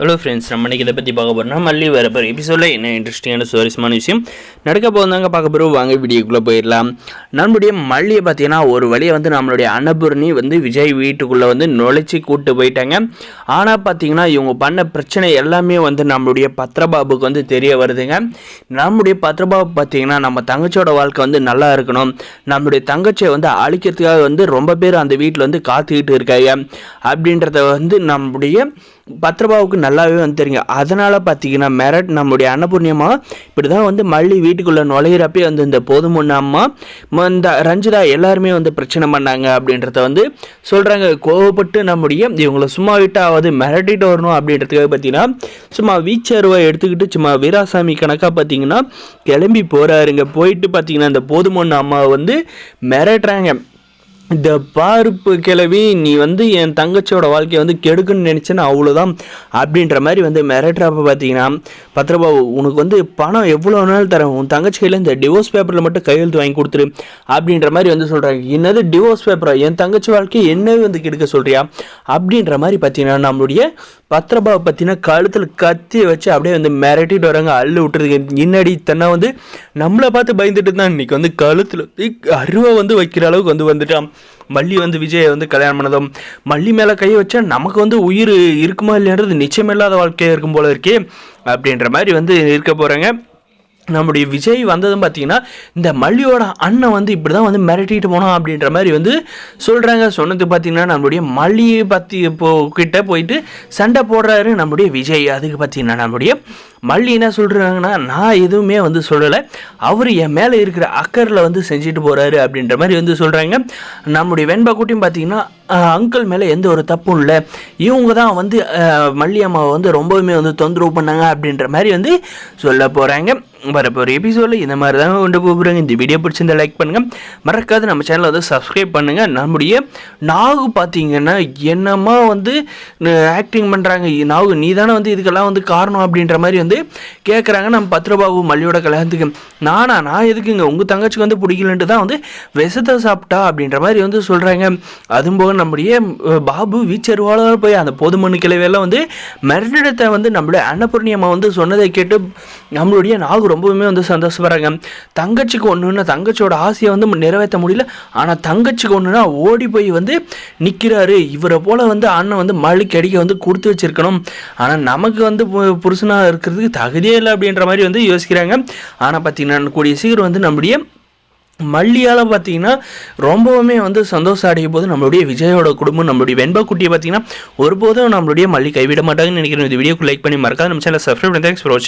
Hello friends, நம்ம இன்றைக்கி இதை பற்றி பார்க்க போகிறோம்னா மல்லி வரப்போகிற எபிசோடில் என்ன இன்ட்ரெஸ்டிங்கான சுவாரஸ்யமான விஷயம் நடக்க போகிறாங்க பார்க்க போகிறோம். வாங்க வீடியோக்குள்ளே போயிடலாம். நம்மளுடைய மல்லியை பார்த்தீங்கன்னா ஒரு வழியை நம்மளுடைய அன்னபூர்ணி விஜய் வீட்டுக்குள்ளே நுழைச்சி கூப்பிட்டு போயிட்டாங்க. ஆனால் பார்த்தீங்கன்னா இவங்க பண்ண பிரச்சனை எல்லாமே நம்மளுடைய பத்ரபாபுக்கு தெரிய வருதுங்க. நம்முடைய பத்ரபாபு பார்த்தீங்கன்னா நம்ம தங்கச்சியோட வாழ்க்கை நல்லா இருக்கணும், நம்மளுடைய தங்கச்சியை அழிக்கிறதுக்காக ரொம்ப பேர் அந்த வீட்டில் காத்துக்கிட்டு இருக்காங்க அப்படின்றத நம்முடைய பத்ரபாவுக்கு நல்லாவே தெரியுங்க. அதனால் பார்த்தீங்கன்னா நம்முடைய அன்னபூர்ணியம்மா இப்படி தான் மல்லி வீட்டுக்குள்ளே நுழையிறப்பே இந்த போதுமுன்ன அம்மா இந்த ரஞ்சிதா எல்லாருமே பிரச்சனை பண்ணாங்க அப்படின்றத சொல்கிறாங்க. கோவப்பட்டு நம்முடைய இவங்களை சும்மா விட்டாவது மிரட்டிட்டு வரணும் அப்படின்றதுக்காக பார்த்தீங்கன்னா சும்மா வீச்சருவா எடுத்துக்கிட்டு சும்மா வீராசாமி கணக்காக பார்த்தீங்கன்னா கிளம்பி போகிறாருங்க. போயிட்டு பார்த்தீங்கன்னா இந்த போதுமுன்ன அம்மாவை மிரட்டுறாங்க. இந்த பாருப்பு கிளவி நீ என் தங்கச்சியோட வாழ்க்கையை கெடுக்குன்னு நினச்சேன்னா அவ்வளோதான் அப்படின்ற மாதிரி மிரட்டுறப்ப பார்த்தீங்கன்னா பத்ரபாபு உனக்கு பணம் எவ்வளோ நாள் தரேன், உன் தங்கச்சி கையில் இந்த டிவோர்ஸ் பேப்பரில் மட்டும் கையெழுத்து வாங்கி கொடுத்துரு அப்படின்ற மாதிரி சொல்கிறாங்க. என்னது டிவோர்ஸ் பேப்பரா, என் தங்கச்சி வாழ்க்கையை என்னவே கெடுக்க சொல்கிறியா அப்படின்ற மாதிரி பார்த்தீங்கன்னா நம்மளுடைய பத்ரபாபு பார்த்தீங்கன்னா கழுத்தில் கத்தி வச்சு அப்படியே மிரட்டிட்டு வராங்க. அள்ளு விட்டுறதுக்கு இன்னடி தன்னை நம்மளை பார்த்து பயந்துட்டு தான் இன்னைக்கு கழுத்தில் அருவா வைக்கிற அளவுக்கு வந்துட்டான். மல்லி விஜயை கல்யாணம் பண்ணதும் மல்லி மேலே கையை வச்சா நமக்கு உயிர் இருக்குமா இல்லைன்றது நிச்சயமில்லாத வாழ்க்கையாக இருக்கும் போல இருக்கே அப்படின்ற மாதிரி இருக்க போகிறாங்க. நம்முடைய விஜய் வந்ததும் பார்த்தீங்கன்னா இந்த மல்லியோட அண்ணன் இப்படி தான் மிரட்டிட்டு போனோம் அப்படின்ற மாதிரி சொல்கிறாங்க. சொன்னது பார்த்தீங்கன்னா நம்மளுடைய மல்லியை பற்றி கிட்ட போயிட்டு சண்டை போடுறாரு நம்முடைய விஜய். அதுக்கு பார்த்தீங்கன்னா நம்முடைய மல்லி என்ன சொல்கிறாங்கன்னா நான் எதுவுமே சொல்லலை, அவர் என் மேலே இருக்கிற அக்கறில் செஞ்சுட்டு போகிறாரு அப்படின்ற மாதிரி சொல்கிறாங்க. நம்முடைய வெண்பா குட்டியும் பார்த்தீங்கன்னா அங்கிள் மேலே எந்த ஒரு தப்பும் இல்லை, இவங்க தான் மல்லி அம்மாவை ரொம்பவுமே தொந்தரவு பண்ணாங்க அப்படின்ற மாதிரி சொல்ல போகிறாங்க. வரப்போகிற எபிசோடில் இந்த மாதிரி தாங்க கொண்டு போகிறாங்க. இந்த வீடியோ பிடிச்சிருந்தா லைக் பண்ணுங்கள், மறக்காது நம்ம சேனலை சப்ஸ்கிரைப் பண்ணுங்கள். நம்முடைய நாகு பார்த்தீங்கன்னா என்னம்மா ஆக்டிங் பண்ணுறாங்க, நாகு நீ தானே இதுக்கெல்லாம் காரணம் அப்படின்ற மாதிரி கேட்குறாங்க. நம்ம பத்ரபாபு மல்லியோட கல்யாணத்துக்கு நான் எதுக்குங்க உங்கள் தங்கச்சிக்கு பிடிக்கலன்ட்டு தான் விஷத்தை சாப்பிட்டா அப்படின்ற மாதிரி சொல்கிறாங்க. அதுவும் போக நம்முடைய பாபு வீச்சருவாளர் போய் அந்த போதுமண்ணு கிளவையெல்லாம் மிரட்டிடத்தை நம்மளுடைய அன்னபூர்ணி அம்மா சொன்னதை கேட்டு நம்மளுடைய நாகு ரொம்பவுமே சந்தோஷப்படுறாங்க. தங்கச்சிக்கு ஒன்றுன்னா தங்கச்சியோட ஆசையை நிறைவேற்ற முடியல, ஆனால் தங்கச்சிக்கு ஒன்றுனா ஓடி போய் நிற்கிறாரு. இவரை போல் அண்ணன் மல்லிக்கு அடிக்க கொடுத்து வச்சிருக்கணும், ஆனால் நமக்கு புருஷனாக இருக்கிறதுக்கு தகுதியே இல்லை அப்படின்ற மாதிரி யோசிக்கிறாங்க. ஆனால் பார்த்தீங்கன்னா கூடிய சீக்கிரம் நம்முடைய மல்லியால் பார்த்தீங்கன்னா ரொம்பவுமே சந்தோஷம் அடையும் போது நம்மளுடைய விஜயோட குடும்பம் நம்மளுடைய வெண்பா குட்டியை பார்த்தீங்கன்னா ஒருபோதும் நம்மளுடைய மல்லி கைவிட மாட்டாங்கன்னு நினைக்கிறேன். இந்த வீடியோக்கு லைக் பண்ணி மறக்காது நம்ம சேனலை சப்ஸ்கிரைப் பண்ணி தேங்க்ஸ் ஃபார் வாட்சிங்.